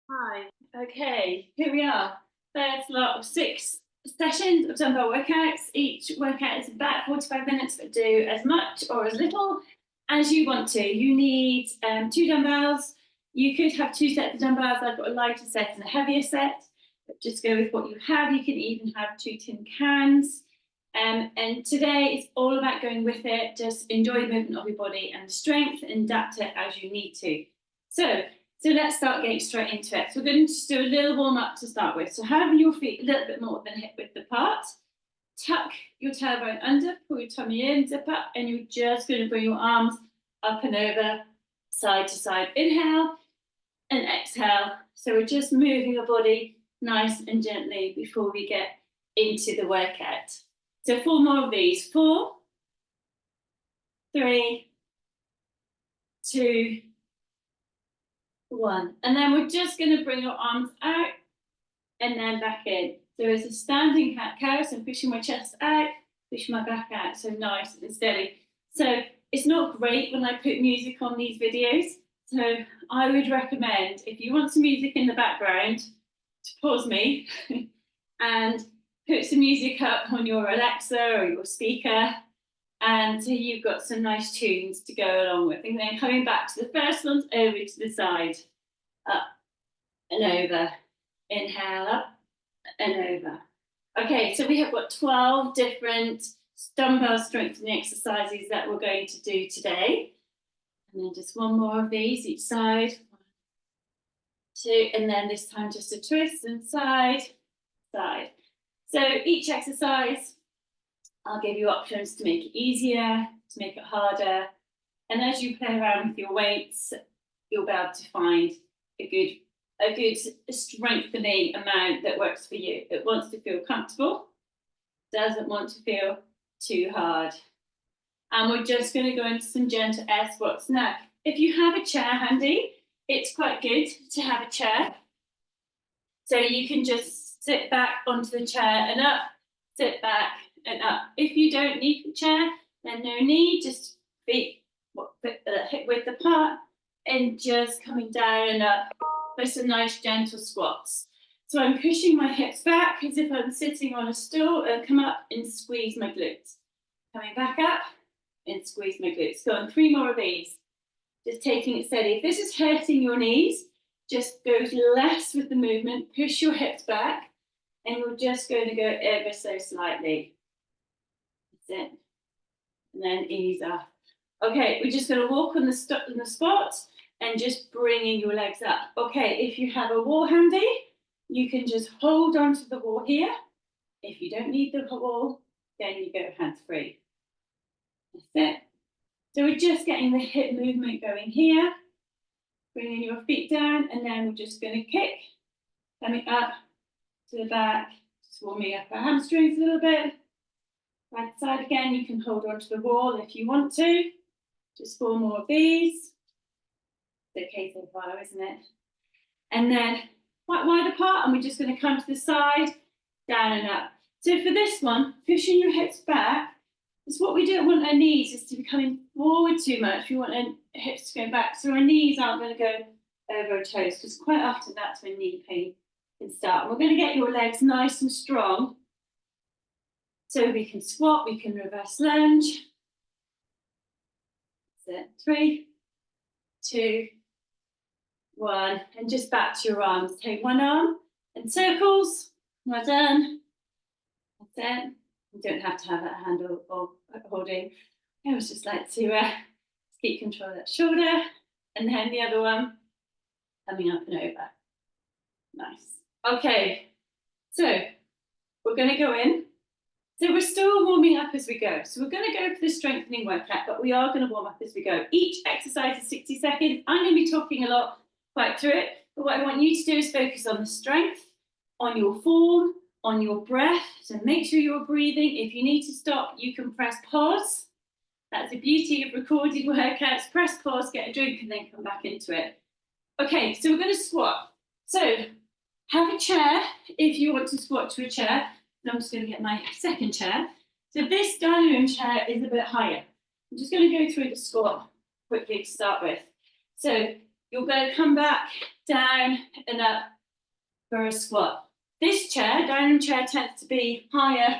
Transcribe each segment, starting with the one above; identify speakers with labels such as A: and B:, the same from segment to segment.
A: Hi. Okay, here we are. First lot of 6 sessions of dumbbell workouts. Each workout is about 45 minutes, but do as much or as little as you want to. You need 2 dumbbells. You could have 2 sets of dumbbells. I've got a lighter set and a heavier set, but just go with what you have. You can even have 2 tin cans. And today it's all about going with it. Just enjoy the movement of your body and strength and adapt it as you need to. So let's start getting straight into it. So we're going to just do a little warm up to start with. So have your feet a little bit more than hip width apart. Tuck your tailbone under, pull your tummy in, zip up, and you're just going to bring your arms up and over, side to side. Inhale and exhale. So we're just moving your body nice and gently before we get into the workout. So 4 more of these. 4, 3, 2, 1. And then we're just going to bring your arms out and then back in. So it's a standing cat cow. So I'm pushing my chest out, pushing my back out. So nice and steady. So it's not great when I put music on these videos. So I would recommend, if you want some music in the background, to pause me and put some music up on your Alexa or your speaker. And so you've got some nice tunes to go along with. And then coming back to the first ones, over to the side, up and over, inhale, up and over. Okay, so we have got 12 different dumbbell strengthening exercises that we're going to do today. And then just 1 more of these each side. 1, 2, and then this time just a twist and side, side. So each exercise, I'll give you options to make it easier, to make it harder. And as you play around with your weights, you'll be able to find a good strengthening amount that works for you. It wants to feel comfortable, doesn't want to feel too hard. And we're just going to go into some gentle air squats. Now, if you have a chair handy, it's quite good to have a chair. So you can just sit back onto the chair and up, sit back and up. If you don't need the chair, then no need, just feet hip width apart and just coming down and up with some nice gentle squats. So I'm pushing my hips back as if I'm sitting on a stool and come up and squeeze my glutes. Coming back up and squeeze my glutes. Go on 3 more of these. Just taking it steady. If this is hurting your knees, just go less with the movement, push your hips back, and you're just going to go ever so slightly. That's it. And then ease up. Okay, we're just going to walk on the spot and just bringing your legs up. Okay, if you have a wall handy, you can just hold onto the wall here. If you don't need the wall, then you go hands free. That's it. So we're just getting the hip movement going here, bringing your feet down, and then we're just going to kick, coming up to the back, just warming up our hamstrings a little bit. Right side again, you can hold onto the wall if you want to. Just 4 more of these. It's okay so far, isn't it? And then quite wide apart, and we're just going to come to the side, down and up. So for this one, pushing your hips back, it's what we don't want our knees is to be coming forward too much. We want our hips to go back. So our knees aren't going to go over our toes, because quite often that's when knee pain can start. And we're going to get your legs nice and strong. So we can squat, we can reverse lunge. That's it. 3, 2, 1. And just back to your arms. Take one arm and circles. Well done. That's it. You don't have to have that handle or holding. I always just like to keep control of that shoulder. And then the other one coming up and over. Nice. Okay. So we're going to go in. So we're still warming up as we go. So we're going to go for the strengthening workout, but we are going to warm up as we go. Each exercise is 60 seconds. I'm going to be talking a lot quite through it, but what I want you to do is focus on the strength, on your form, on your breath. So make sure you're breathing. If you need to stop, you can press pause. That's the beauty of recorded workouts. Press pause, get a drink, and then come back into it. Okay, so we're going to squat. So have a chair if you want to squat to a chair. I'm just going to get my second chair. So this dining room chair is a bit higher. I'm just going to go through the squat quickly to start with. So you're going to come back, down and up for a squat. This chair, dining chair, tends to be higher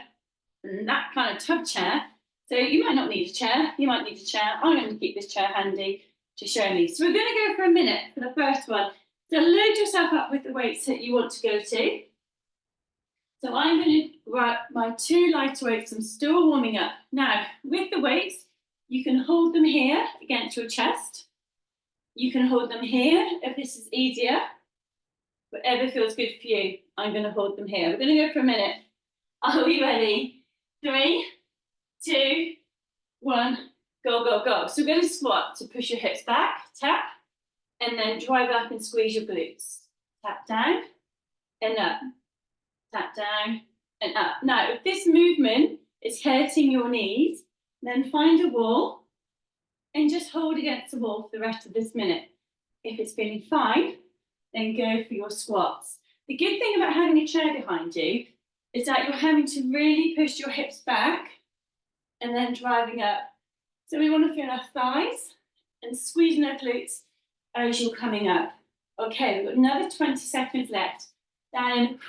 A: than that kind of tub chair. So you might not need a chair, you might need a chair. I'm going to keep this chair handy to show me. So we're going to go for a minute for the first one. So load yourself up with the weights that you want to go to. So I'm going to grab my 2 lighter weights. I'm still warming up. Now, with the weights, you can hold them here against your chest. You can hold them here if this is easier. Whatever feels good for you, I'm going to hold them here. We're going to go for a minute. Are we ready? 3, 2, 1, go, go, go. So we're going to squat to push your hips back, tap, and then drive up and squeeze your glutes. Tap down and up. Tap down and up. Now, if this movement is hurting your knees, then find a wall and just hold against the wall for the rest of this minute. If it's feeling fine, then go for your squats. The good thing about having a chair behind you is that you're having to really push your hips back and then driving up. So we want to feel our thighs and squeezing our glutes as you're coming up. Okay, we've got another 20 seconds left. Down.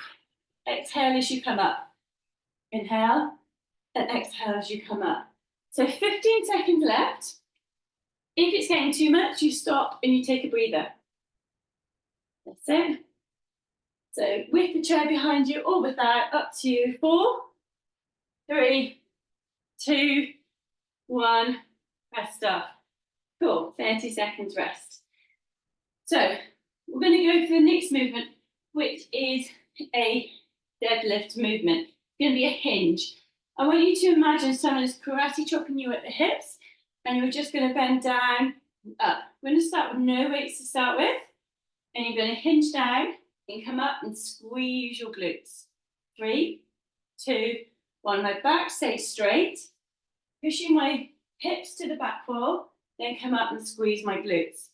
A: Exhale as you come up. Inhale and exhale as you come up. So 15 seconds left. If it's getting too much, you stop and you take a breather. That's it. So with the chair behind you or without, up to 4, 3, 2, 1, rest off. Cool, 30 seconds rest. So we're going to go for the next movement, which is a deadlift movement. It's going to be a hinge. I want you to imagine someone is karate chopping you at the hips and you're just going to bend down and up. We're going to start with no weights to start with, and you're going to hinge down and come up and squeeze your glutes. 3, 2, 1. My back stays straight, pushing my hips to the back wall, then come up and squeeze my glutes.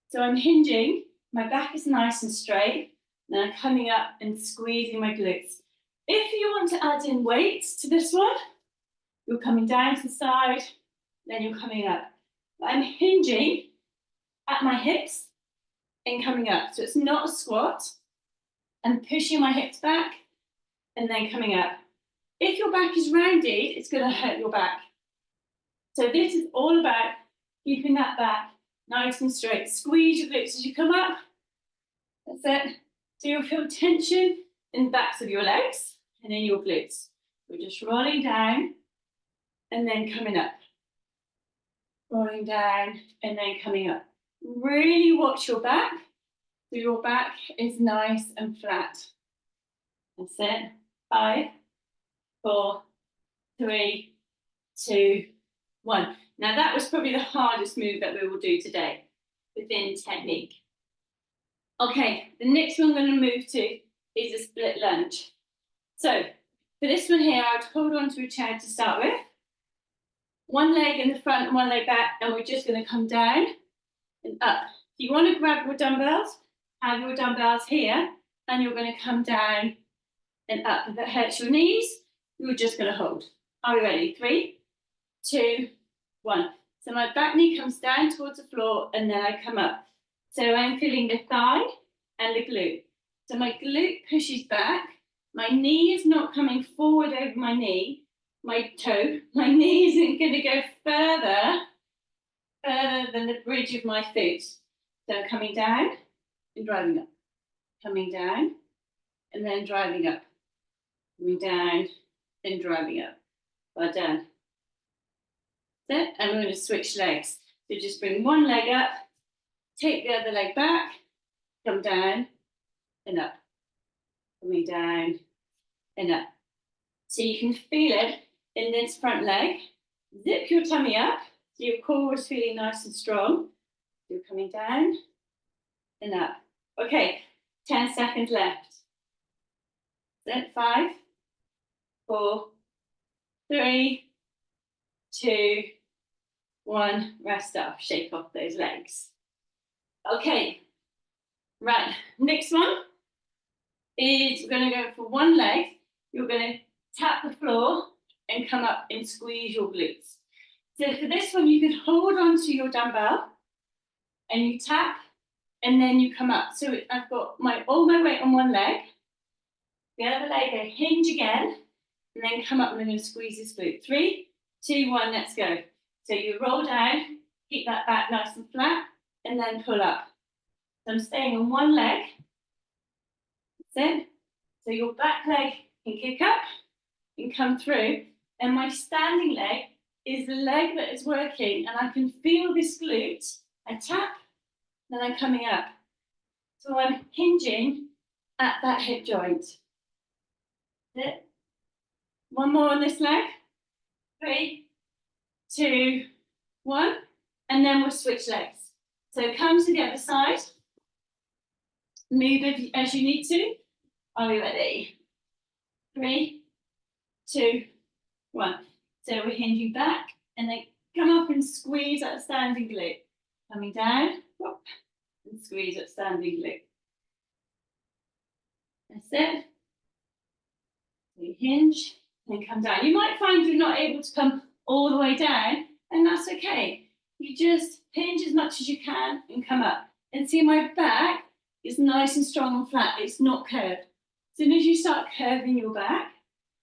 A: So I'm hinging, my back is nice and straight, then I'm coming up and squeezing my glutes. If you want to add in weights to this one, you're coming down to the side, then you're coming up. I'm hinging at my hips and coming up. So it's not a squat. I'm pushing my hips back and then coming up. If your back is rounded, it's going to hurt your back. So this is all about keeping that back nice and straight. Squeeze your glutes as you come up. That's it. So you'll feel tension in the backs of your legs and in your glutes. We're just rolling down and then coming up. Rolling down and then coming up. Really watch your back, so your back is nice and flat. That's it. 5, 4, 3, 2, 1. Now that was probably the hardest move that we will do today within technique. Okay, the next one I'm going to move to is a split lunge. So for this one here, I would hold on to a chair to start with. One leg in the front and one leg back, and we're just going to come down and up. If you want to grab your dumbbells, have your dumbbells here, and you're going to come down and up. If it hurts your knees, you're just going to hold. Are we ready? 3, 2, 1. So my back knee comes down towards the floor, and then I come up. So I'm feeling the thigh and the glute. So my glute pushes back. My knee is not coming forward over my knee. My toe, my knee isn't going to go further than the bridge of my foot. So I'm coming down and driving up. Coming down and then driving up. Coming down and driving up. Well done. That's it. And we're going to switch legs. So just bring one leg up, take the other leg back, come down and up. Coming down and up. So you can feel it in this front leg. Zip your tummy up, so your core is feeling nice and strong. You're coming down and up. Okay, 10 seconds left. Then 5, 4, 3, 2, 1. Rest off, shake off those legs. Okay, right, next one is we're going to go for one leg. You're going to tap the floor and come up and squeeze your glutes. So for this one, you can hold on to your dumbbell and you tap and then you come up. So I've got all my weight on one leg, the other leg, I hinge again, and then come up and I'm going to squeeze this glute. 3, 2, 1, let's go. So you roll down, keep that back nice and flat, and then pull up. So I'm staying on one leg. That's it. So your back leg can kick up and come through, and my standing leg is the leg that is working, and I can feel this glute. I tap, then I'm coming up. So I'm hinging at that hip joint. That's it. One more on this leg. 3, 2, 1, and then we'll switch legs. So come to the other side. Move as you need to. Are we ready? 3, 2, 1. So we're hinging back, and then come up and squeeze that standing glute. Coming down, whoop, and squeeze that standing glute. That's it. So you hinge, then come down. You might find you're not able to come all the way down, and that's okay. You just hinge as much as you can and come up. And see, my back is nice and strong and flat. It's not curved. As soon as you start curving your back,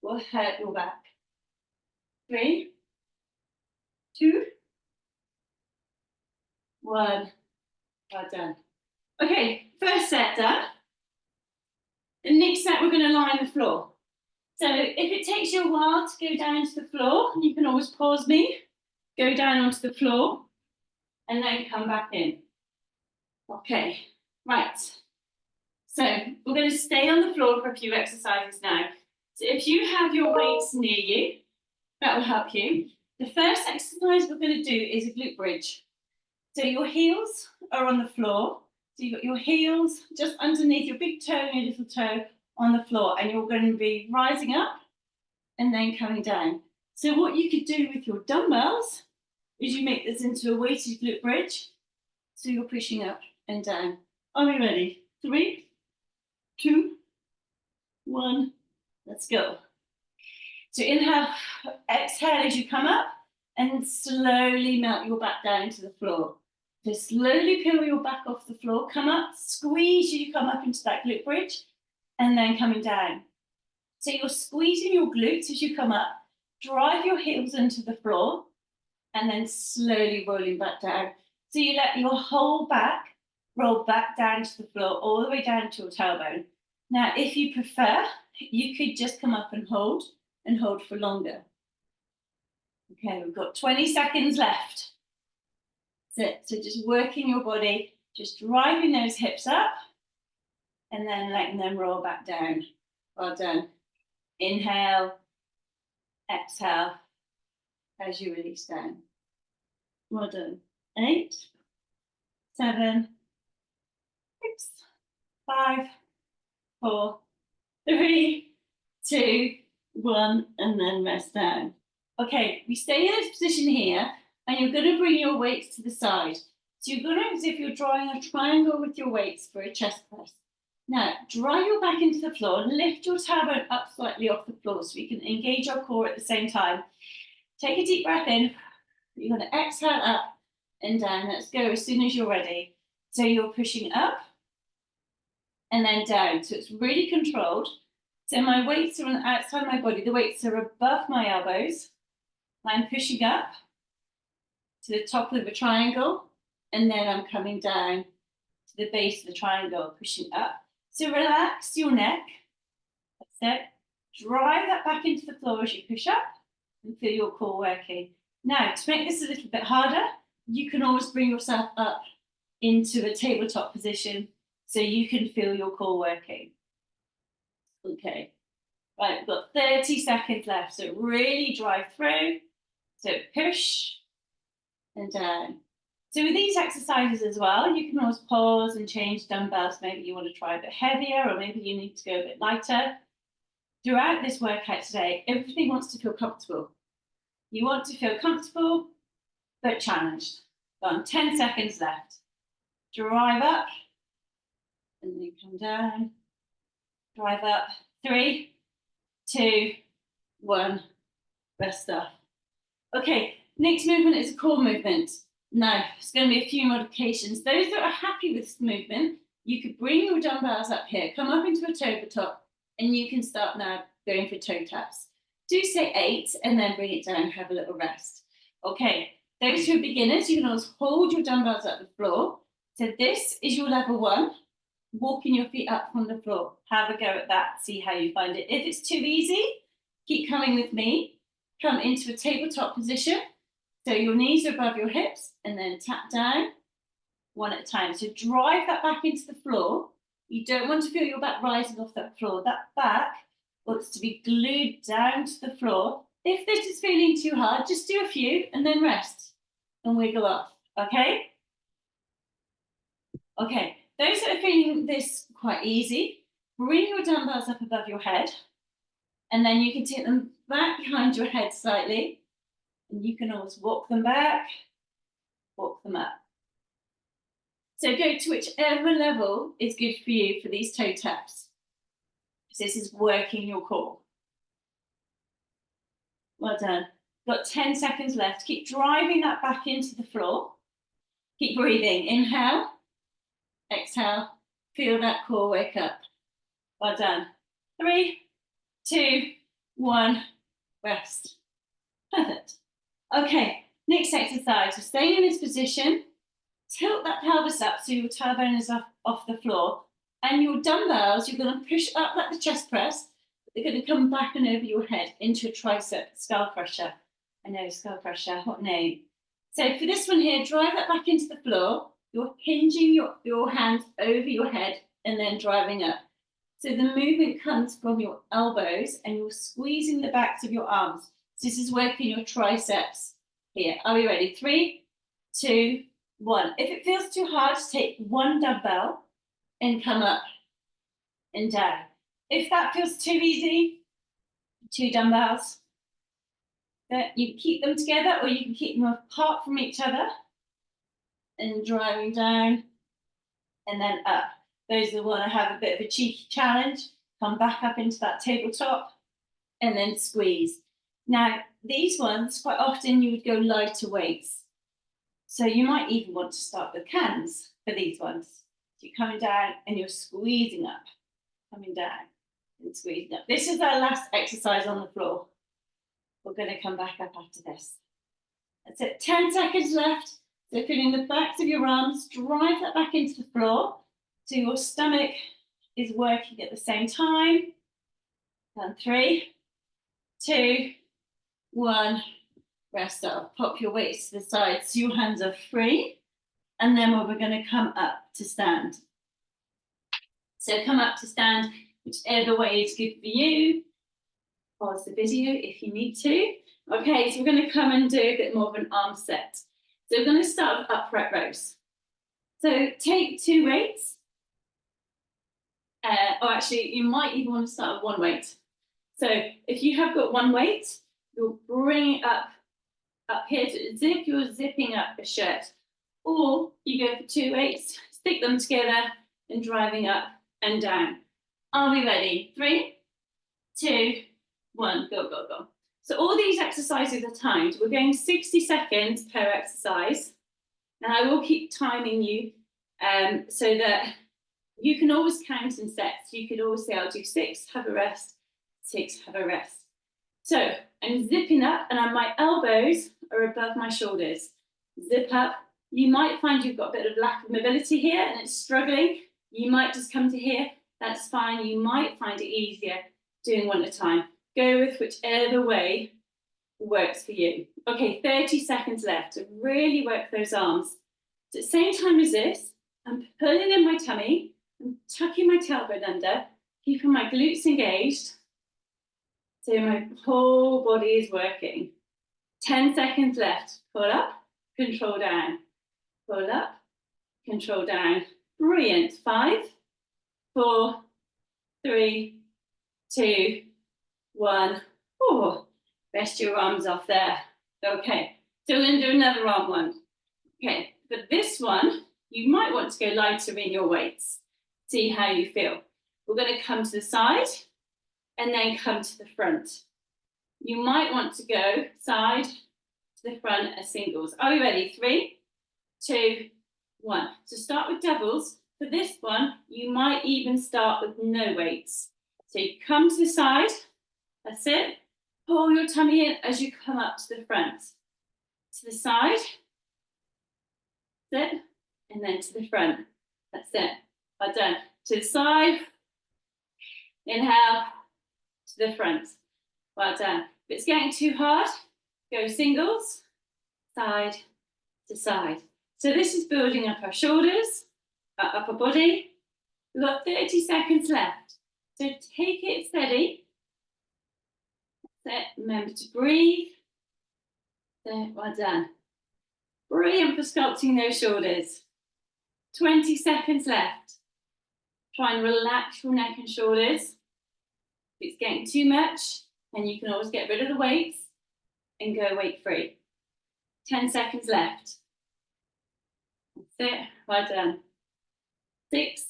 A: it will hurt your back. 3, 2, 1. Well done. Okay, first set done. The next set, we're going to lie on the floor. So if it takes you a while to go down to the floor, you can always pause me, go down onto the floor, and then come back in. Okay, right. So we're going to stay on the floor for a few exercises now. So if you have your weights near you, that will help you. The first exercise we're going to do is a glute bridge. So your heels are on the floor. So you've got your heels just underneath your big toe and your little toe on the floor, and you're going to be rising up and then coming down. So what you could do with your dumbbells is you make this into a weighted glute bridge. So you're pushing up and down. Are we ready? 3, 2, 1, let's go. So inhale, exhale as you come up, and slowly melt your back down into the floor. So slowly peel your back off the floor, come up, squeeze you come up into that glute bridge, and then coming down. So you're squeezing your glutes as you come up, drive your heels into the floor, and then slowly rolling back down. So you let your whole back roll back down to the floor, all the way down to your tailbone. Now, if you prefer, you could just come up and hold for longer. Okay, we've got 20 seconds left. That's it. So just working your body, just driving those hips up, and then letting them roll back down. Well done. Inhale, exhale, as you release down. Well done. 8, 7, 6, 5, 4, 3, 2, 1, and then rest down. Okay, we stay in this position here, and you're going to bring your weights to the side. So you're going to, as if you're drawing a triangle with your weights for a chest press. Now, drive your back into the floor, lift your tailbone up slightly off the floor so we can engage our core at the same time. Take a deep breath in. You're going to exhale up and down. Let's go as soon as you're ready. So you're pushing up and then down. So it's really controlled. So my weights are on the outside of my body. The weights are above my elbows. I'm pushing up to the top of the triangle, and then I'm coming down to the base of the triangle, pushing up. So relax your neck. That's it. Drive that back into the floor as you push up and feel your core working. Now, to make this a little bit harder, you can always bring yourself up into a tabletop position so you can feel your core working. Okay. Right, we've got 30 seconds left, so really drive through. So push and down. So with these exercises as well, you can always pause and change dumbbells. Maybe you want to try a bit heavier, or maybe you need to go a bit lighter. Throughout this workout today, everybody wants to feel comfortable. You want to feel comfortable, but challenged. Got 10 seconds left. Drive up, and then come down. Drive up. 3, 2, 1. Rest off. Okay, next movement is a core movement. Now, it's going to be a few modifications. Those that are happy with this movement, you could bring your dumbbells up here, come up into a tabletop, and you can start now going for toe taps. Do say 8 and then bring it down, have a little rest. Okay, those who are beginners, you can always hold your dumbbells at the floor. So this is your level 1, walking your feet up from the floor. Have a go at that, see how you find it. If it's too easy, keep coming with me. Come into a tabletop position. So your knees are above your hips and then tap down one at a time. So drive that back into the floor. You don't want to feel your back rising off that floor. That back wants to be glued down to the floor. If this is feeling too hard, just do a few and then rest and wiggle off, okay? Okay, those that are feeling this quite easy, bring your dumbbells up above your head and then you can take them back behind your head slightly. And you can always walk them back, walk them up. So go to whichever level is good for you for these toe taps. So this is working your core. Well done. Got 10 seconds left. Keep driving that back into the floor. Keep breathing. Inhale, exhale. Feel that core wake up. Well done. 3, 2, 1, rest. Perfect. Okay, next exercise. We're staying in this position. Tilt that pelvis up so your tailbone is off the floor. And your dumbbells, you're going to push up like the chest press. They're going to come back and over your head into a tricep skull crusher. I know, skull crusher, what name? So for this one here, drive that back into the floor. You're hinging your hands over your head and then driving up. So the movement comes from your elbows and you're squeezing the backs of your arms. So this is working your triceps here. Are we ready? 3, 2, 1. If it feels too hard, take one dumbbell and come up and down. If that feels too easy, 2 dumbbells. You can keep them together or you can keep them apart from each other and driving down and then up. Those that want to have a bit of a cheeky challenge, come back up into that tabletop and then squeeze. Now, these ones, quite often you would go lighter weights. So you might even want to start with cans for these ones. So you're coming down and you're squeezing up, coming down and squeezing up. This is our last exercise on the floor. We're going to come back up after this. That's it, 10 seconds left. So feeling the backs of your arms, drive that back into the floor. So your stomach is working at the same time. And 3, 2, 1, rest up. Pop your weights to the side so your hands are free. And then we're going to come up to stand. So come up to stand, whichever way is good for you. Pause the video if you need to. Okay, so we're going to come and do a bit more of an arm set. So we're going to start with upright rows. So take 2 weights. Or actually, you might even want to start with 1 weight. So if you have got 1 weight, you'll bring it up here to zip, you're zipping up a shirt. Or you go for 2 weights, stick them together and driving up and down. Are we ready? 3, 2, 1, go, go, go. So all these exercises are timed. We're going 60 seconds per exercise. And I will keep timing you so that you can always count in sets. You could always say, I'll do 6, have a rest, 6, have a rest. So I'm zipping up and my elbows are above my shoulders. Zip up. You might find you've got a bit of lack of mobility here and it's struggling. You might just come to here. That's fine. You might find it easier doing 1 at a time. Go with whichever way works for you. Okay, 30 seconds left to really work those arms. So at the same time as this, I'm pulling in my tummy, I'm tucking my tailbone under, keeping my glutes engaged. So my whole body is working. 10 seconds left. Pull up, control down. Pull up, control down. Brilliant. 5, 4, 3, 2, 1. Oh, rest your arms off there. Okay, so we're going to do another arm one. Okay, for this one, you might want to go lighter in your weights. See how you feel. We're going to come to the side and then come to the front. You might want to go side to the front as singles. Are we ready? 3, 2, 1. So start with doubles. For this one, you might even start with no weights. So you come to the side, that's it. Pull your tummy in as you come up to the front. To the side, that's it. And then to the front, that's it. Well done. To the side, inhale, to the front. Well done. If it's getting too hard, go singles, side to side. So this is building up our shoulders, our upper body. We've got 30 seconds left. So take it steady. That's it. Remember to breathe. There, well done. Brilliant for sculpting those shoulders. 20 seconds left. Try and relax your neck and shoulders. If it's getting too much, then you can always get rid of the weights and go weight free. 10 seconds left. That's it. Well done. 6,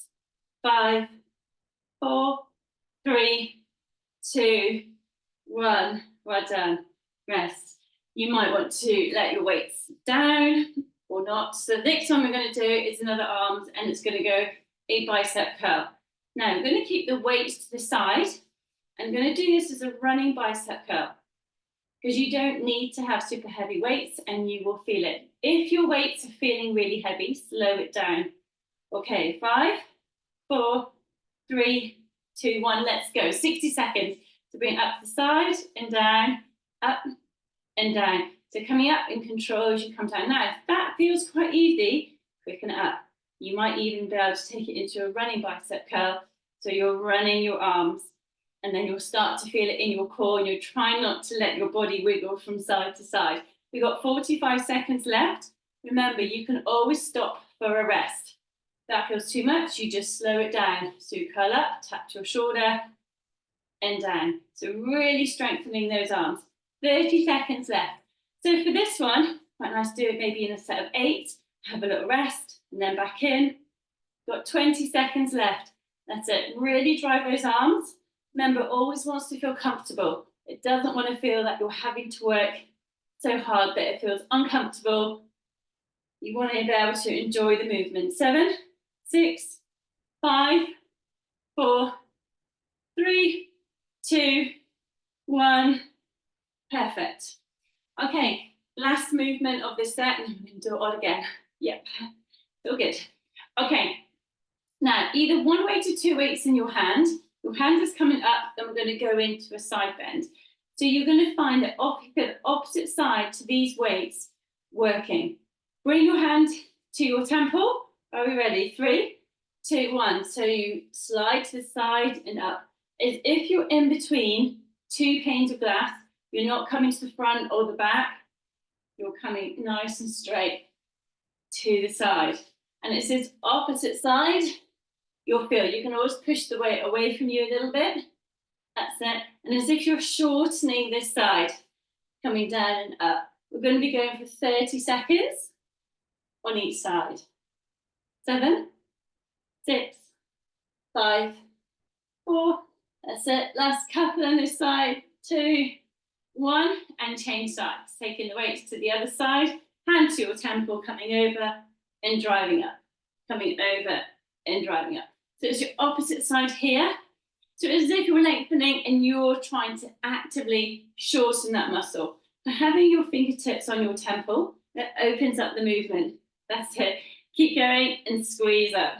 A: 5, 4, 3, 2, 1. Well done. Rest. You might want to let your weights down or not. So the next one we're going to do is another arms, and it's going to go a bicep curl. Now I'm going to keep the weights to the side. I'm going to do this as a running bicep curl because you don't need to have super heavy weights and you will feel it. If your weights are feeling really heavy, slow it down. Okay, 5, 4, 3, 2, 1, let's go. 60 seconds to bring it up the side and down, up and down. So coming up in control as you come down. Now, if that feels quite easy, quicken it up. You might even be able to take it into a running bicep curl. So you're running your arms and then you'll start to feel it in your core and you're trying not to let your body wiggle from side to side. We've got 45 seconds left. Remember, you can always stop for a rest. If that feels too much, you just slow it down. So you curl up, tap your shoulder and down. So really strengthening those arms. 30 seconds left. So for this one, quite nice to do it maybe in a set of 8, have a little rest and then back in. Got 20 seconds left. That's it. Really drive those arms. Remember, always wants to feel comfortable. It doesn't want to feel like you're having to work so hard that it feels uncomfortable. You want to be able to enjoy the movement. 7, 6, 5, 4, 3, 2, 1. Perfect. Okay, last movement of this set, and I'm going to do it all again. Yep, feel good. Okay, now either one weight or 2 weights in your hand. Your hand is coming up, then we're going to go into a side bend. So you're going to find the opposite side to these weights working. Bring your hand to your temple. Are we ready? 3, 2, 1. So you slide to the side and up. As if you're in between 2 panes of glass. You're not coming to the front or the back. You're coming nice and straight to the side. And it's this opposite side. You'll feel you can always push the weight away from you a little bit. That's it. And as if you're shortening this side, coming down and up. We're going to be going for 30 seconds on each side. 7, 6, 5, 4. That's it. Last couple on this side. 2, 1. And change sides. Taking the weights to the other side. Hand to your temple, coming over and driving up. Coming over and driving up. So it's your opposite side here. So it's as if you're lengthening and you're trying to actively shorten that muscle. So having your fingertips on your temple, that opens up the movement. That's it. Keep going and squeeze up.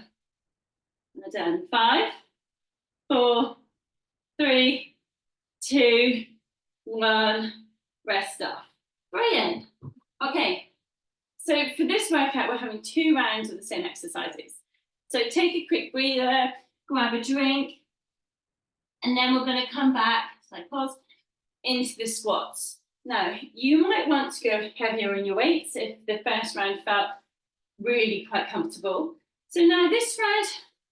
A: We're done. 5, 4, 3, 2, 1. Rest off. Brilliant. Okay. So for this workout, we're having 2 rounds of the same exercises. So take a quick breather, grab a drink, and then we're going to come back, so pause, into the squats. Now, you might want to go heavier in your weights if the first round felt really quite comfortable. So now this round,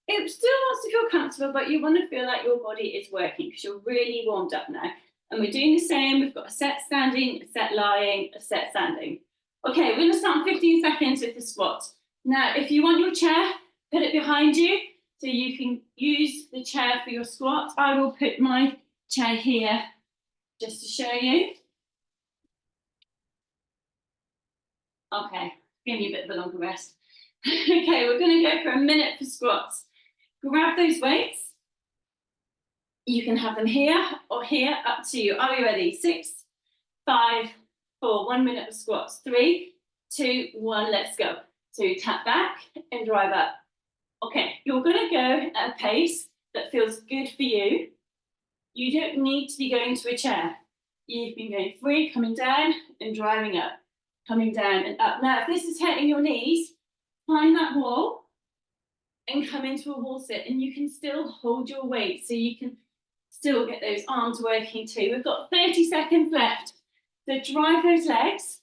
A: it still wants to feel comfortable, but you want to feel like your body is working because you're really warmed up now. And we're doing the same. We've got a set standing, a set lying, a set standing. Okay, we're going to start in 15 seconds with the squat. Now, if you want your chair, put it behind you so you can use the chair for your squat. I will put my chair here just to show you. Okay, Give you a bit of a longer rest. Okay, we're going to go for a minute for squats. Grab those weights. You can have them here or here, up to you. Are we ready? 6, 5, 4, 1 minute of squats. 3, 2, 1, let's go. So you tap back and drive up. Okay, you're going to go at a pace that feels good for you. You don't need to be going to a chair. You've been going free, coming down and driving up. Coming down and up. Now, if this is hurting your knees, find that wall and come into a wall sit, and you can still hold your weight, so you can still get those arms working too. We've got 30 seconds left. So drive those legs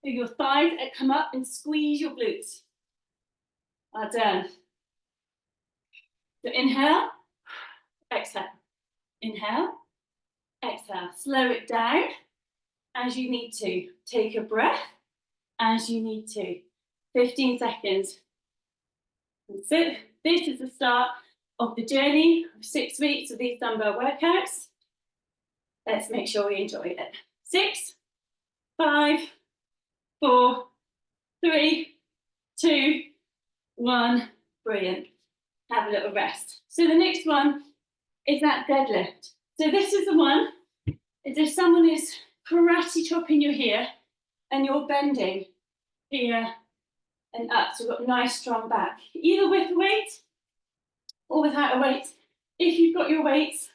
A: with your thighs and come up and squeeze your glutes. Well done. So inhale, exhale. Inhale, exhale. Slow it down as you need to. Take a breath as you need to. 15 seconds. That's it. This is the start of the journey of 6 weeks of these dumbbell workouts. Let's make sure we enjoy it. 6, 5, 4, 3, 2, 1. Brilliant. Have a little rest. So the next one is that deadlift. So this is the one, is if someone is karate chopping you here and you're bending here and up, so we've got a nice strong back, either with a weight or without a weight. If you've got your weights,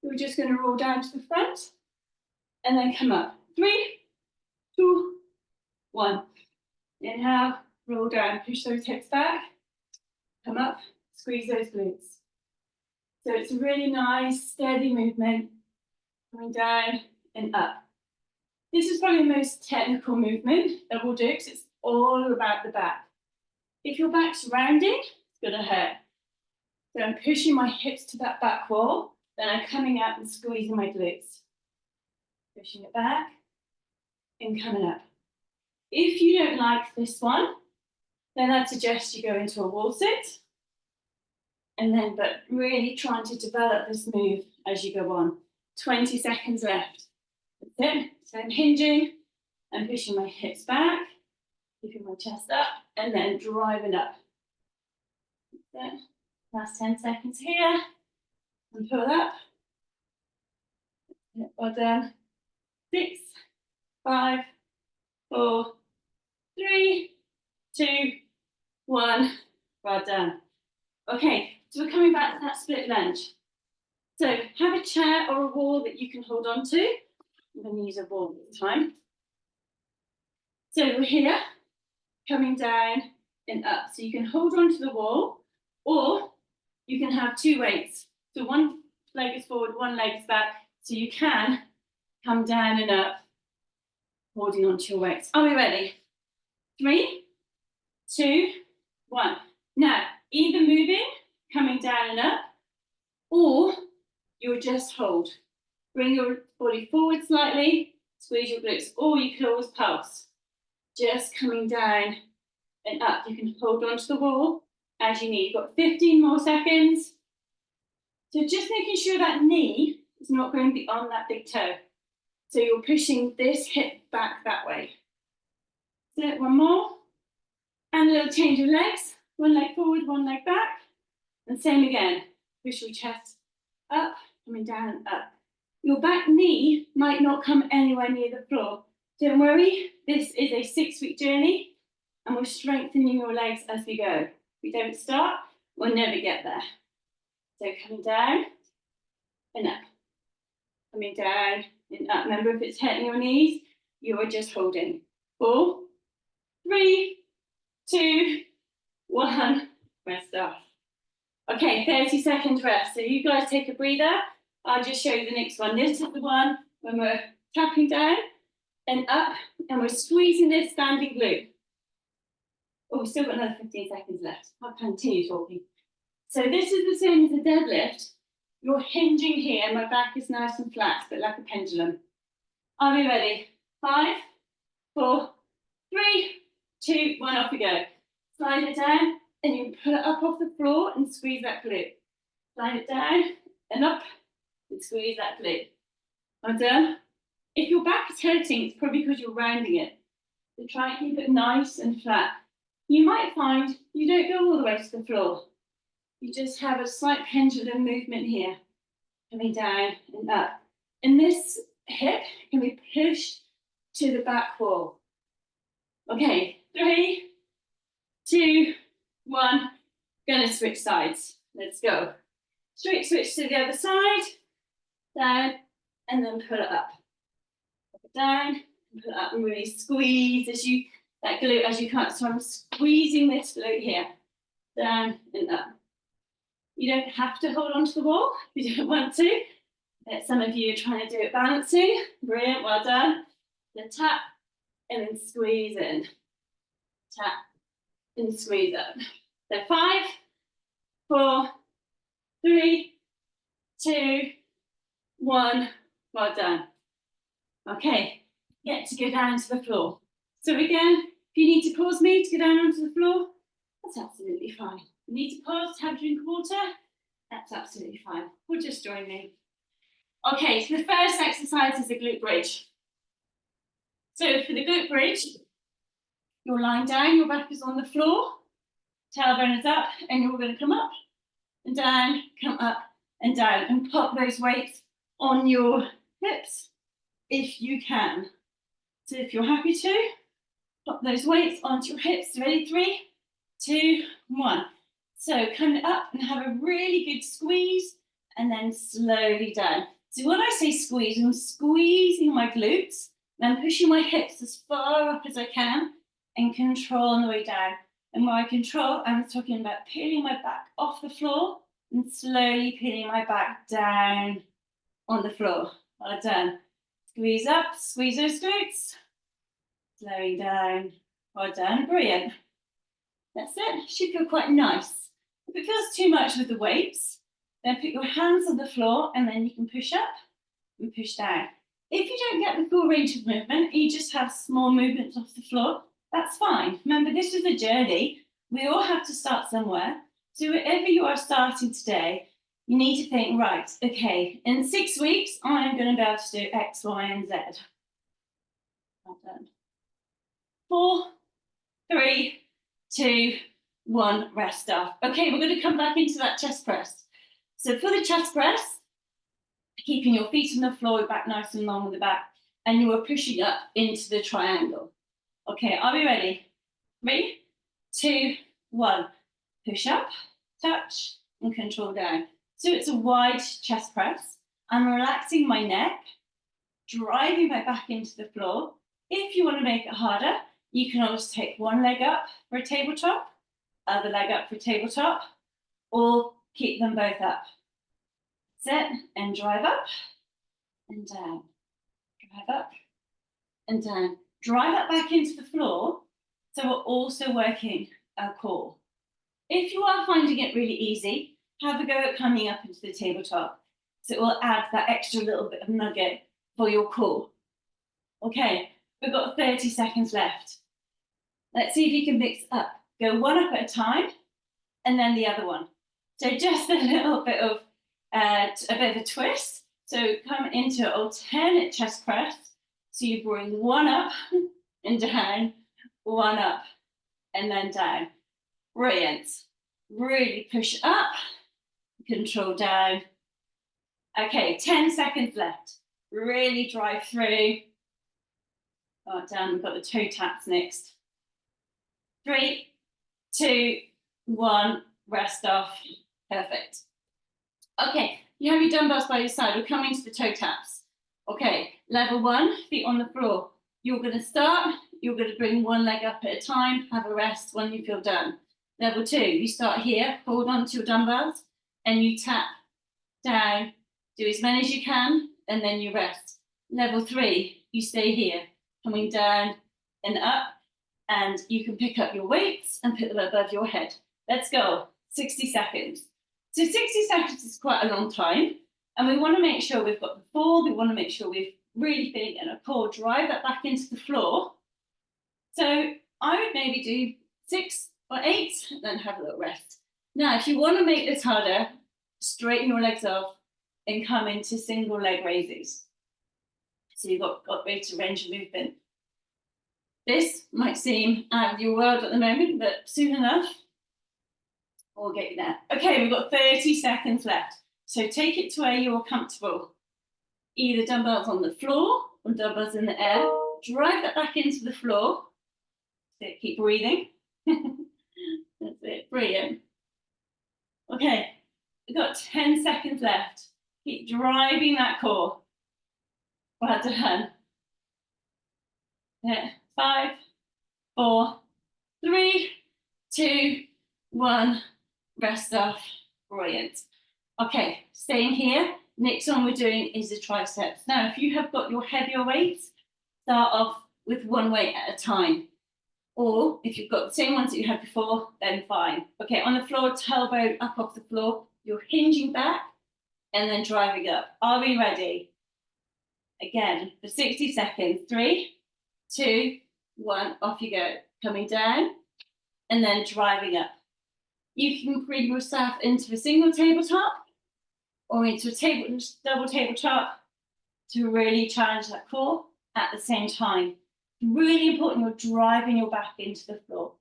A: we're just going to roll down to the front and then come up. 3, 2, 1. Inhale, roll down, push those hips back, come up, squeeze those glutes. So it's a really nice, steady movement, coming down and up. This is probably the most technical movement that we'll do, because it's all about the back. If your back's rounding, it's going to hurt. So I'm pushing my hips to that back wall, then I'm coming up and squeezing my glutes. Pushing it back and coming up. If you don't like this one, then I'd suggest you go into a wall sit, and then, but really trying to develop this move as you go on. 20 seconds left. That's it. So I'm hinging and pushing my hips back, keeping my chest up, and then driving up. That's it. Last 10 seconds here. And pull up. Well done. 6, 5, 4, 3, 2, 1. Well done. Okay, so we're coming back to that split lunge. So have a chair or a wall that you can hold on to. I'm going to use a wall this time. So we're here, coming down and up. So you can hold on to the wall, or you can have 2 weights. So one leg is forward, one leg is back. So you can come down and up, holding onto your weights. Are we ready? 3, 2, 1. Now, either moving, coming down and up, or you'll just hold. Bring your body forward slightly, squeeze your glutes, or you can always pulse. Just coming down and up. You can hold onto the wall as you need. You've got 15 more seconds. So just making sure that knee is not going beyond that big toe. So you're pushing this hip back that way. So one more. And a little change of legs. One leg forward, one leg back. And same again. Push your chest up, coming down and up. Your back knee might not come anywhere near the floor. Don't worry, this is a 6-week journey, and we're strengthening your legs as we go. If we don't start, we'll never get there. So coming down and up. Coming down and up. Remember, if it's hurting your knees, you are just holding. 4, 3, 2, 1. Rest off. Okay, 30 seconds rest. So you guys take a breather. I'll just show you the next one. This is the one when we're tapping down and up, and we're squeezing this standing glute. Oh, we've still got another 15 seconds left. I'll continue talking. So this is the same as the deadlift. You're hinging here. My back is nice and flat, but like a pendulum. Are we ready? 5, 4, 3, 2, 1, off we go. Slide it down, and you pull it up off the floor and squeeze that glute. Slide it down and up and squeeze that glute. Well done. If your back is hurting, it's probably because you're rounding it. So try and keep it nice and flat. You might find you don't go all the way to the floor. You just have a slight pendulum movement here, coming down and up. And this hip can be pushed to the back wall. Okay, 3, 2, 1. Gonna switch sides. Let's go. Straight switch to the other side, down, and then pull it up. Down, and pull it up, and really squeeze that glute as you can't. So I'm squeezing this glute here, down and up. You don't have to hold onto the wall if you don't want to. Some of you are trying to do it balancing. Brilliant, well done. Then tap, and then squeeze in. Tap, and squeeze up. So 5, 4, 3, 2, 1. Well done. Okay, get to go down to the floor. So again, if you need to pause me to go down onto the floor, that's absolutely fine. You need to pause to have a drink of water, that's absolutely fine. Or just join me. Okay, so the first exercise is the glute bridge. So for the glute bridge, you're lying down, your back is on the floor, tailbone is up, and you're going to come up and down, come up and down, and pop those weights on your hips if you can. So if you're happy to, pop those weights onto your hips. Ready? 3, 2, 1. So coming up and have a really good squeeze, and then slowly down. So when I say squeeze, I'm squeezing my glutes, then pushing my hips as far up as I can, and control on the way down. And when I control, I'm talking about peeling my back off the floor and slowly peeling my back down on the floor. Well done. Squeeze up, squeeze those glutes. Slowing down. Well done. Brilliant. That's it. Should feel quite nice. If it feels too much with the weights, then put your hands on the floor and then you can push up and push down. If you don't get the full range of movement, you just have small movements off the floor, that's fine. Remember, this is a journey. We all have to start somewhere. So wherever you are starting today, you need to think, right, okay, in 6 weeks, I'm going to be able to do X, Y, and Z. Well done. 4, 3, 2, 1, rest off. Okay, we're going to come back into that chest press. So for the chest press, keeping your feet on the floor, your back nice and long on the back, and you are pushing up into the triangle. Okay, are we ready? 3, 2, 1. Push up, touch, and control down. So it's a wide chest press. I'm relaxing my neck, driving my back into the floor. If you want to make it harder, you can always take one leg up for a tabletop, other leg up for a tabletop, or keep them both up. Sit and drive up and down. Drive up and down. Drive that back into the floor, so we're also working our core. If you are finding it really easy, have a go at coming up into the tabletop. So it will add that extra little bit of nugget for your core. Okay, we've got 30 seconds left. Let's see if you can mix up. Go one up at a time, and then the other one. So just a little bit of a twist. So come into alternate chest press. So you bring one up and down, one up and then down. Brilliant. Really push up, control down. Okay, 10 seconds left. Really drive through. Oh, down, we've got the toe taps next. 3, 2, 1, rest off. Perfect. Okay, you have your dumbbells by your side. We're coming to the toe taps. Okay, level 1, feet on the floor. You're going to start, you're going to bring one leg up at a time, have a rest when you feel done. Level 2, you start here, hold on to your dumbbells, and you tap down, do as many as you can, and then you rest. Level 3, you stay here, coming down and up, and you can pick up your weights and put them above your head. Let's go, 60 seconds. So 60 seconds is quite a long time, and we want to make sure we've got the full, we want to make sure we're really feeling in a core, drive that back into the floor. So I would maybe do 6 or 8, and then have a little rest. Now, if you want to make this harder, straighten your legs off and come into single leg raises. So you've got greater range of movement. This might seem out of your world at the moment, but soon enough, we'll get you there. Okay, we've got 30 seconds left. So take it to where you're comfortable. Either dumbbells on the floor or dumbbells in the air. Drive that back into the floor. So keep breathing. That's it, brilliant. Okay, we've got 10 seconds left. Keep driving that core. Well done. Yeah. 5, 4, 3, 2, 1. Rest off. Brilliant. Okay, staying here. Next one we're doing is the triceps. Now, if you have got your heavier weights, start off with one weight at a time. Or if you've got the same ones that you had before, then fine. Okay, on the floor, tailbone up off the floor. You're hinging back and then driving up. Are we ready? Again, for 60 seconds. 3, 2, 1, off you go. Coming down and then driving up. You can bring yourself into a single tabletop or into a double tabletop to really challenge that core at the same time. Really important, you're driving your back into the floor.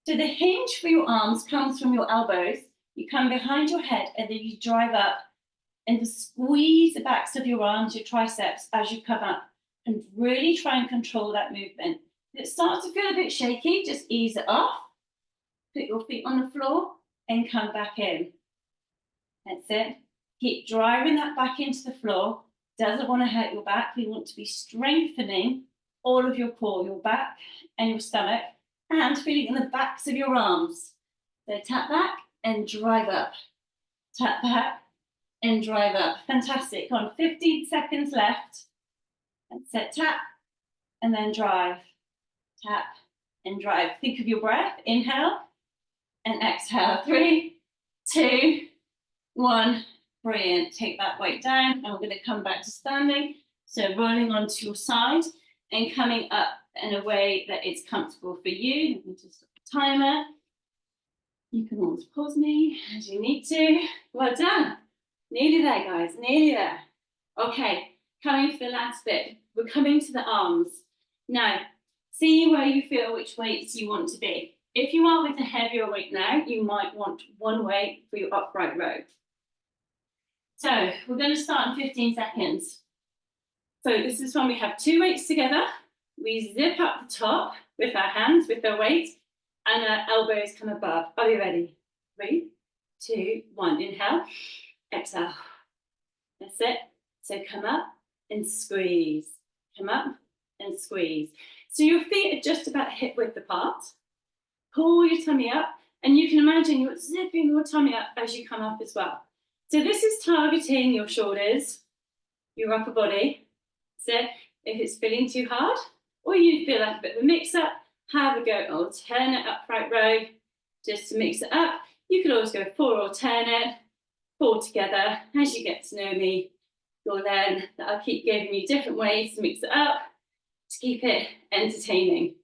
A: So the hinge for your arms comes from your elbows. You come behind your head and then you drive up and squeeze the backs of your arms, your triceps, as you come up, and really try and control that movement. If it starts to feel a bit shaky, just ease it off. Put your feet on the floor and come back in. That's it. Keep driving that back into the floor. Doesn't want to hurt your back. We want to be strengthening all of your core, your back and your stomach, and feeling in the backs of your arms. So tap back and drive up. Tap back and drive up. Fantastic. On 15 seconds left. That's it. Tap and then drive. Tap and drive. Think of your breath. Inhale and exhale. 3, 2, 1. Brilliant. Take that weight down and we're going to come back to standing. So rolling onto your side and coming up in a way that is comfortable for you. Let me just stop the timer. You can always pause me as you need to. Well done. Nearly there, guys. Nearly there. Okay, coming for the last bit. We're coming to the arms. Now, see where you feel which weights you want to be. If you are with a heavier weight now, you might want one weight for your upright row. So we're going to start in 15 seconds. So this is when we have two weights together. We zip up the top with our hands, with our weight, and our elbows come above. Are you ready? 3, 2, 1. Inhale, exhale. That's it. So come up and squeeze. Come up and squeeze. So your feet are just about hip width apart. Pull your tummy up, and you can imagine you're zipping your tummy up as you come up as well. So this is targeting your shoulders, your upper body. So if it's feeling too hard, or you feel like a bit of a mix-up, have a go alternate upright row, just to mix it up. You could always go 4 alternate, 4 together. As you get to know me, you'll learn that I'll keep giving you different ways to mix it up to keep it entertaining.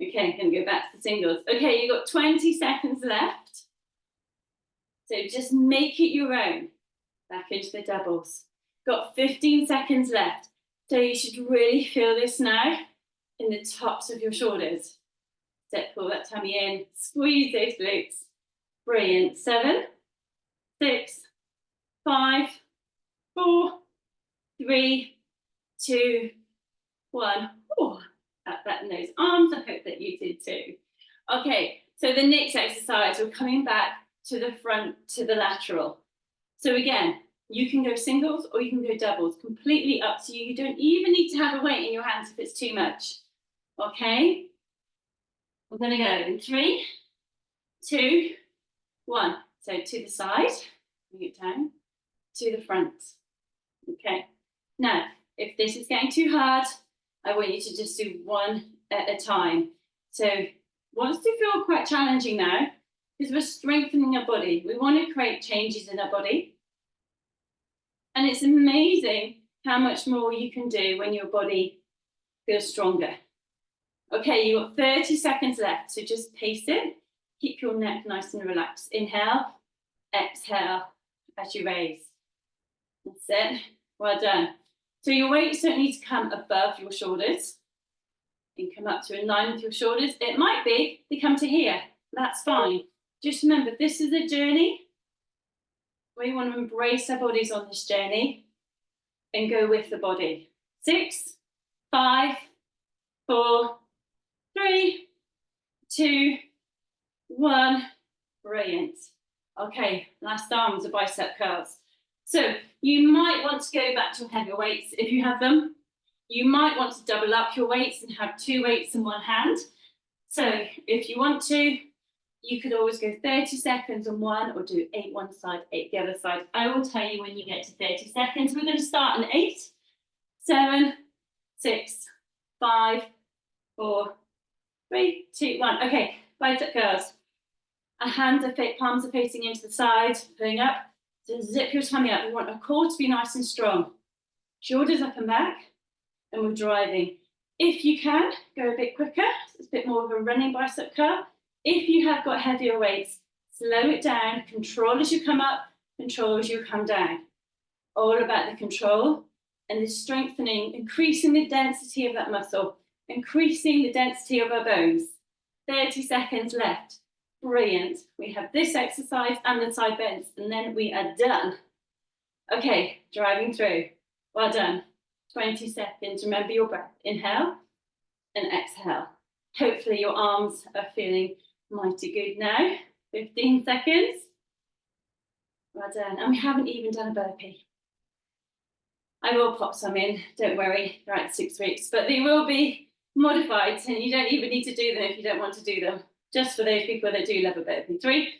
A: Okay, I'm going to go back to the singles. Okay, you've got 20 seconds left. So just make it your own. Back into the doubles. Got 15 seconds left. So you should really feel this now in the tops of your shoulders. So pull that tummy in, squeeze those glutes. Brilliant. 7, 6, 5, 4, 3, 2, 1. Ooh, up that in those arms. I hope that you did too. Okay, so the next exercise, we're coming back to the front, to the lateral. So again, you can go singles or you can go doubles, completely up to you. You don't even need to have a weight in your hands if it's too much. Okay, we're going to go in 3, 2, 1. So to the side, bring it down, to the front. Okay, now if this is getting too hard, I want you to just do one at a time. So wants to feel quite challenging now because we're strengthening our body. We want to create changes in our body. And it's amazing how much more you can do when your body feels stronger. Okay, you've got 30 seconds left, so just pace it. Keep your neck nice and relaxed. Inhale, exhale as you raise. That's it. Well done. So your weights don't need to come above your shoulders. and come up to a 9 with your shoulders. It might be they come to here. That's fine. Just remember, this is a journey. We want to embrace our bodies on this journey and go with the body. 6, 5, 4, 3, 2, 1. Brilliant. Okay, last arms are bicep curls. So you might want to go back to heavier weights if you have them. You might want to double up your weights and have 2 weights in one hand. So if you want to, you could always go 30 seconds on one, or do 8 one side, 8 the other side. I will tell you when you get to 30 seconds. We're going to start in 8, 7, 6, 5, 4, 3, 2, 1. Okay, bicep curls. Our hands are palms are facing into the side, pulling up. So zip your tummy up. We want our core to be nice and strong. Shoulders up and back, and we're driving. If you can, go a bit quicker. It's a bit more of a running bicep curl. If you have got heavier weights, slow it down. Control as you come up, control as you come down. All about the control and the strengthening, increasing the density of that muscle, increasing the density of our bones. 30 seconds left. Brilliant. We have this exercise and the side bends, and then we are done. Okay, driving through. Well done. 20 seconds. Remember your breath. Inhale and exhale. Hopefully your arms are feeling mighty good now. 15 seconds. Well done. And we haven't even done a burpee. I will pop some in, don't worry, they're at 6 weeks, but they will be modified, and you don't even need to do them if you don't want to do them. Just for those people that do love a burpee. 3,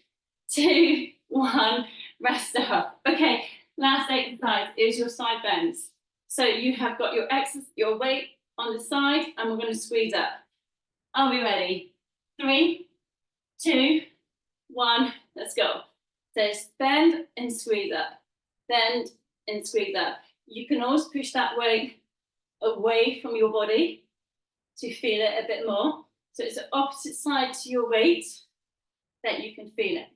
A: 2, 1, rest up. Okay, last exercise is your side bends. So you have got your weight on the side, and we're going to squeeze up. Are we ready? 3, 2, 1, let's go. So bend and squeeze up. Bend and squeeze up. You can always push that weight away from your body to feel it a bit more. So it's the opposite side to your weight that you can feel it.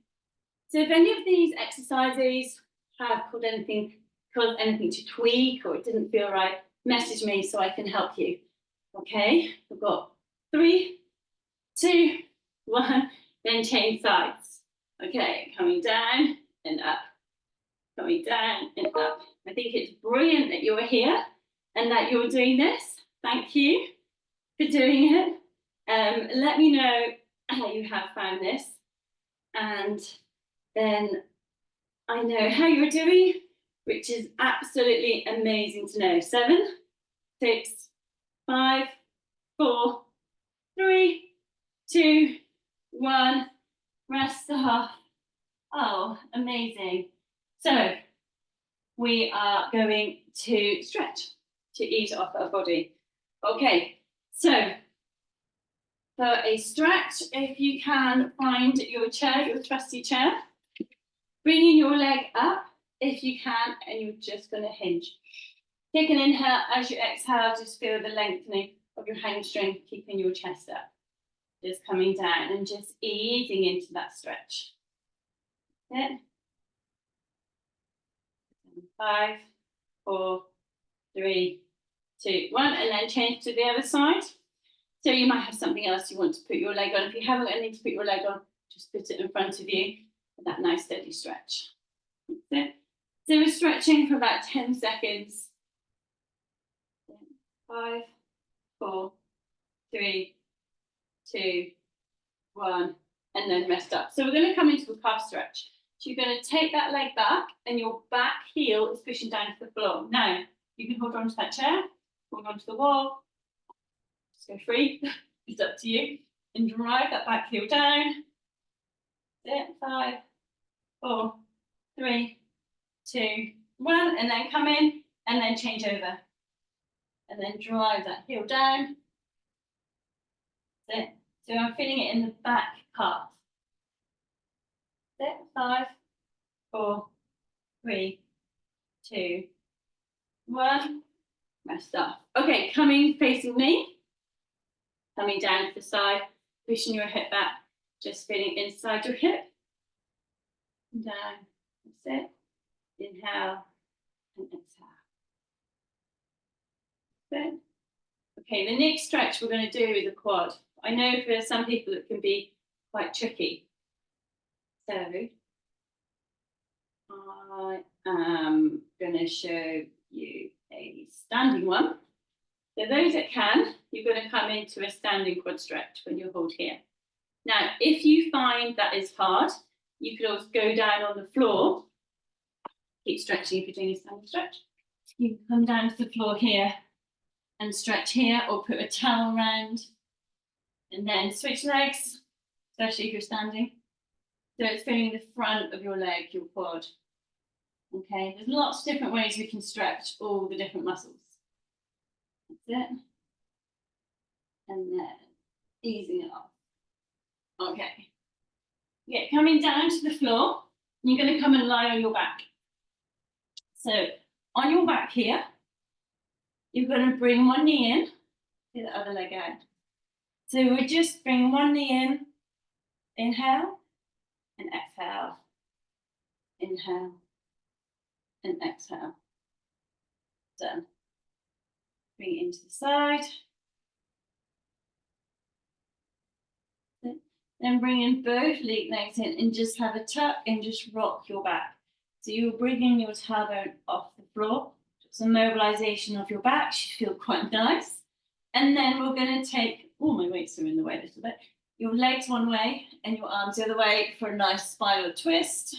A: So if any of these exercises have caused anything to tweak, or it didn't feel right, message me so I can help you. Okay, we've got 3, 2, 1, then change sides. Okay, coming down and up, coming down and up. I think it's brilliant that you're here and that you're doing this. Thank you for doing it. Let me know how you have found this, and then I know how you're doing, which is absolutely amazing to know. 7, 6, 5, 4, 3, 2, 1, rest off. Oh, amazing. So we are going to stretch to ease off our body. Okay, so for a stretch, if you can find your chair, your trusty chair, bringing your leg up if you can, and you're just going to hinge. Take an inhale. As you exhale, just feel the lengthening of your hamstring, keeping your chest up. Just coming down and just easing into that stretch. That's it. 5, 4, 3, 2, 1, and then change to the other side. So you might have something else you want to put your leg on. If you haven't got anything to put your leg on, just put it in front of you for that nice steady stretch. That's it. So we're stretching for about 10 seconds. 5, 4, 3, 2, 1, and then rest up. So we're going to come into a calf stretch. So you're going to take that leg back, and your back heel is pushing down to the floor. Now, you can hold on to that chair, hold on to the wall, just go free, it's up to you, and drive that back heel down. That's it. 5, 4, 3, 2, 1, and then come in, and then change over. And then drive that heel down. That's it. So I'm feeling it in the back calf. 6, 5, 4, 3, 2, 1. Rest off. Okay, coming facing me. Coming down to the side, pushing your hip back, just feeling inside your hip. Down. That's it. Inhale and exhale. That's it. Okay, the next stretch we're going to do is a quad. I know for some people it can be quite tricky. So I am going to show you a standing one. So those that can, you're going to come into a standing quad stretch when you hold here. Now, if you find that is hard, you could also go down on the floor. Keep stretching if you're doing a standing stretch. You can come down to the floor here and stretch here, or put a towel around and then switch legs, especially if you're standing. So it's feeling the front of your leg, your quad. Okay, there's lots of different ways we can stretch all the different muscles. That's it. And then easing it off. Okay. Yeah, coming down to the floor, you're going to come and lie on your back. So on your back here, you're going to bring one knee in, get the other leg out. So we're just bringing one knee in, inhale and exhale, inhale and exhale. Done. Bring it into the side. Then bring in both legs in and just have a tuck and just rock your back. So you're bringing your tailbone off the floor. Some mobilization of your back should feel quite nice. And then we're going to take, oh, my weights are in the way a little bit. Your legs one way and your arms the other way for a nice spinal twist.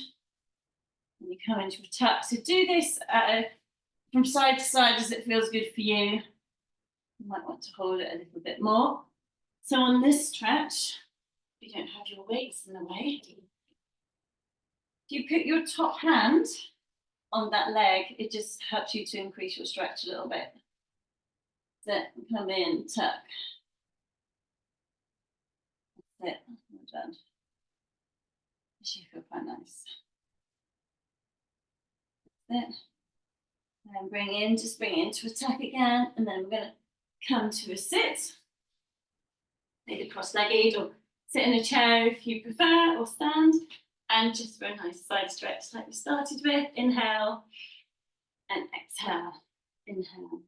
A: And you come into a tuck. So do this from side to side as it feels good for you. You might want to hold it a little bit more. So on this stretch, you don't have your weights in the way. If you put your top hand on that leg, it just helps you to increase your stretch a little bit. So come in, tuck. That's it, well done. It should feel quite nice. That's it. And bring in, just bring it into a tuck again, and then we're going to come to a sit. Maybe cross-legged or sit in a chair if you prefer, or stand, and just for a nice side stretch like we started with. Inhale and exhale. Inhale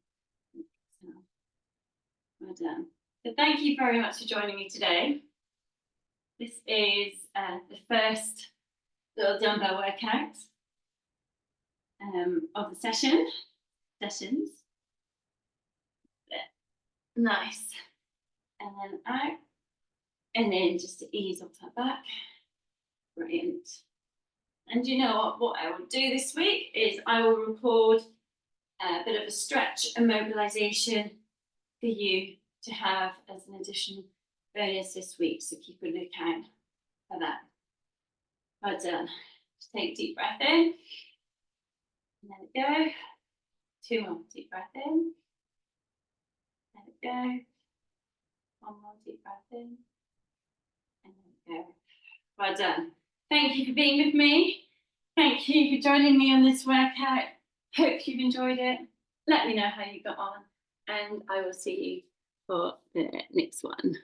A: and exhale. Well done. So thank you very much for joining me today. This is the first little dumbbell workout of the sessions. Nice. And then out. And then just to ease off that back. Brilliant. And you know what I will do this week is I will record a bit of a stretch and mobilization for you to have as an additional bonus this week. So keep a lookout for that. Well done. Just take a deep breath in. And let it go. 2 more. Deep breath in. Let it go. 1 more deep breath in. And let it go. Well done. Thank you for being with me. Thank you for joining me on this workout. Hope you've enjoyed it. Let me know how you got on, and I will see you for the next one.